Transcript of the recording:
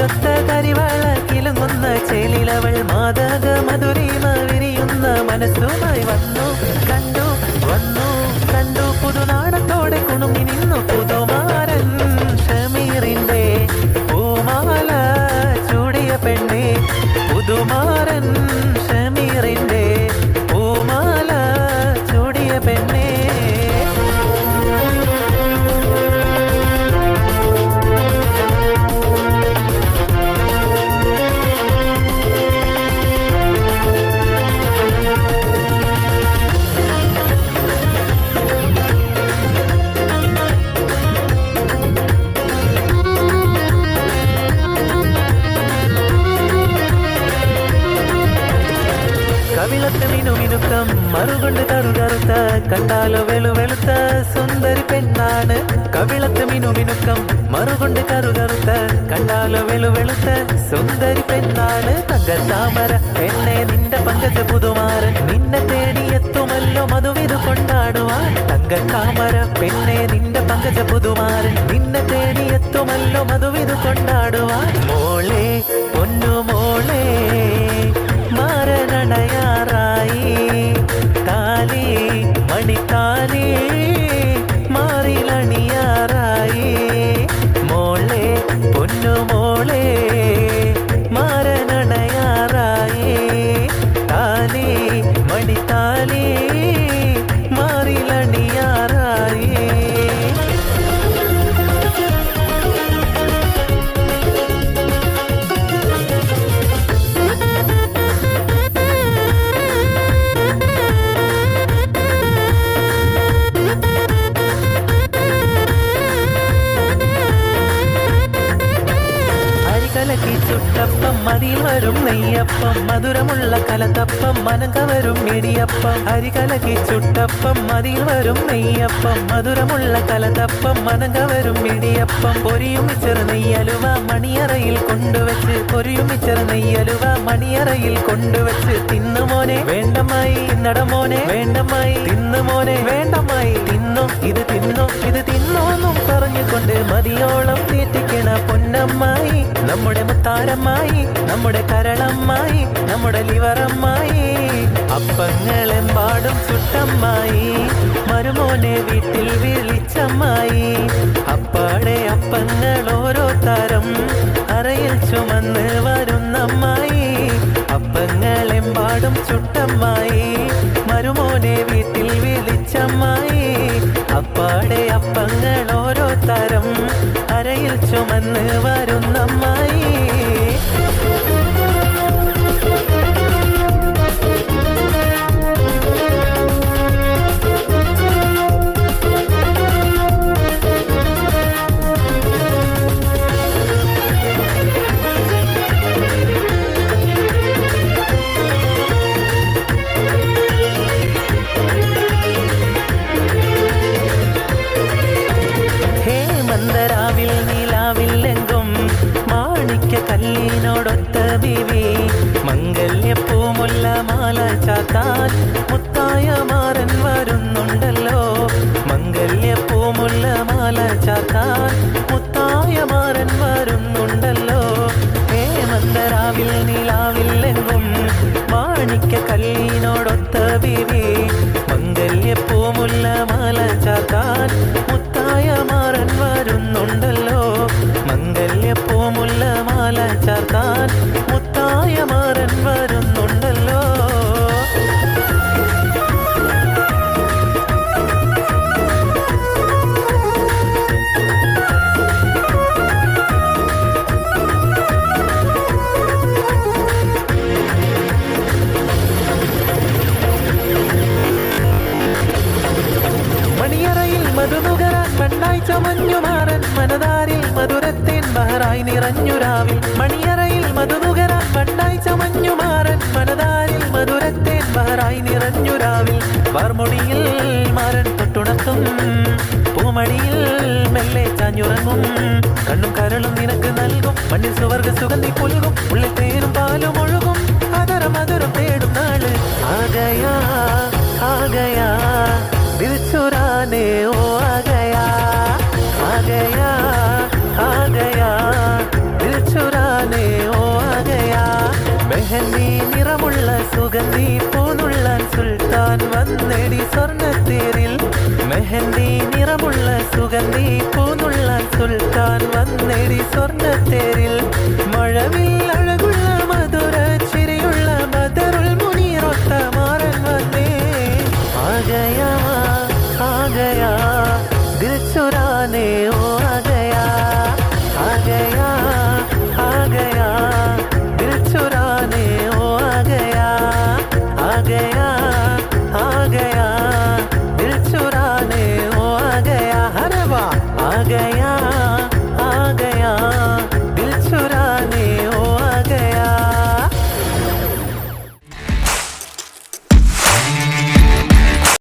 കയ്യിലൊത്ത കരിവാള കിലുങ്ങുന്ന ചേലിലവൾ മാതക മധുരിമ വിരിയുന്ന മനസ്സുമായി വന്നു കണ്ടു വന്നു കണ്ടു പുതുനാടത്തോടെ കുണുങ്ങി നിന്നു പുതുമാരൻ ഷമീറിന്റെ പൂമാല ചൂടിയ പെണ്ണെ പുതുമാരൻ ഷമീറിന്റെ പൂമാല ചൂടിയ പെണ്ണെ കവിളത്ത് മിനുമിനുക്കം മറുകൊണ്ട് കറുകറുത്ത കണ്ടാലോ വെളുവെളുത്ത സുന്ദരി പെണ്ണാണ് കവിളത്ത് മിനുമിനുക്കം മറുകൊണ്ട് കറുകറുത്ത കണ്ടാലോ വെളുവെളുത്ത സുന്ദരി പെണ്ണാണ് തങ്കത്താമര പെണ്ണെ നിന്റെ പങ്കജ പുതുമാരൻ നിന്നെ തേടിയെത്തുമല്ലോ മധുവിധു കൊണ്ടാടുവാൻ തങ്കത്താമര പെണ്ണെ നിന്റെ പങ്കജ പുതുമാരൻ നിന്നെ തേടിയെത്തുമല്ലോ മധുവിധു കൊണ്ടാടുവാൻ മോളെ പൊന്നു മോളെ മാരനടയാറായി താലി മണിത്താലി മാറിലണിയാറായി മോളെ പൊന്നു മോളെ മാരനടയാറായി താലി മണിത്താലി മാറിലണിയാറായി കലക്കി ചുട്ടപ്പം മതിയിൽ വരും നെയ്യപ്പം മധുരമുള്ള കലത്തപ്പം മനം കവരും ഇടിയപ്പം അരി കലക്കി ചുട്ടപ്പം മതിയിൽ വരും നെയ്യപ്പം മധുരമുള്ള കലത്തപ്പം മനം കവരും ഇടിയപ്പം പൊരിയും ചെറു നെയ്യലുവ മണിയറയിൽ കൊണ്ടുവച്ച് പൊരിയും ചെറു നെയ്യലുവ മണിയറയിൽ കൊണ്ടുവച്ച് തിന്നുമോനെ വേണ്ടമായി നടമോനെ വേണ്ടമായി തിന്നുമോനെ വേണ്ടമായി തിന്നും ഇത് തിന്നോന്നും പറഞ്ഞുകൊണ്ട് മതിയോളം തീറ്റിക്കണ പൊന്നമ്മായി നമ്മുടെ മുത്താരമ്മായി നമ്മുടെ കരളമ്മായി നമ്മുടെ ലിവറമ്മായി അപ്പങ്ങളെമ്പാടും ചുട്ടമ്മായി മരുമോനെ വീട്ടിൽ വിളിച്ചമ്മായി അപ്പാടെ അപ്പങ്ങൾ ഓരോ തരം അറയിൽ ചുമന്ന് വരുന്നമ്മായി അപ്പങ്ങളെമ്പാടും ചുട്ടമ്മായി മരുമോനെ വീട്ടിൽ വിളിച്ചമ്മായി അപ്പാടെ അപ്പങ്ങൾ ഓരോ തരം അരയിൽ ചുമന്ന് വരുന്നമ്മായി മന്ദരാവിൽ നീലാവില്ലെങ്കും മാണിക്ക കല്ലിനോടൊത്ത ബിവി മംഗല്യപ്പൂമുല്ല മാല ചാത്താൻ മുത്തായ മാറൻ വരുന്നുണ്ടല്ലോ മംഗല്യപ്പൂമുല്ല മാല ചാത്താൻ മുത്തായ മാറൻ വരുന്നുണ്ടല്ലോ മന്ദരാവിൽ നീലാവില്ലെങ്കും മാണിക്ക കല്ലിനോടൊത്ത ബിവി മംഗല്യപ്പൂമുല്ല മാല ചാത്താൻ മുത്തായ മാറൻ വരുന്നുണ്ടല്ലോ മംഗല്യപ്പൂമുല്ല മാല ചാർത്താൻ മുത്തായ മാറൻ വരുന്നുണ്ടല്ലോ മണിയറയിൽ മധുനുകരാൻ മണ്ണായി ചമഞ്ഞു മാറൻ മനതാരിൽ മധുരത്തേൻ ബഹറായി നിറഞ്ഞുരാവിൽ മണിയറയിൽ മധുനുകരാൻ മണ്ണായി ചമഞ്ഞു മാറൻ മനതാരിൽ മധുരത്തേൻ ബഹറായി നിറഞ്ഞുരാവിൽ വാർമൊടിയിൽ മാറൻ തൊട്ടുണർത്തും പൂമടിയിൽ മെല്ലെ ചാഞ്ഞുറങ്ങും കണ്ണും കരളും നിനക്ക് നൽകും മണ്ണിൽ സുവർഗ സുഗന്ധി പുൽകും ഉള്ളിൽ തേനും പാലും ഒഴുകും അതരം മധുരം തേടും നാള് ആകയാ ആകയാ दिल चुराने ओ आ गया दिल चुराने സുഗന്ധി പൂനുള്ളാൻ സുൽത്താൻ വന്നെടി സ്വർണ്ണത്തേരിൽ മെഹന്തി നിറമുള്ള സുഗന്ധി പൂനുള്ളാൻ സുൽത്താൻ വന്നെടി സ്വർണ്ണത്തേരിൽ മഴവിൽ അഴകുള്ള മധുര ചിരിയുള്ള ബദറുൽ മുനീറൊത്ത മാറൻ വന്നേ ആഗയാ ആഗയാ ദിൽ ചുരാനെ ഓ ആഗയാ ആഗയാ ആഗയാ ദിൽ ചുരാനെ ഓ ആഗയാ ആഗയാ ആഗയാ दिल चुराने ओ आ गया अरे वाह आ गया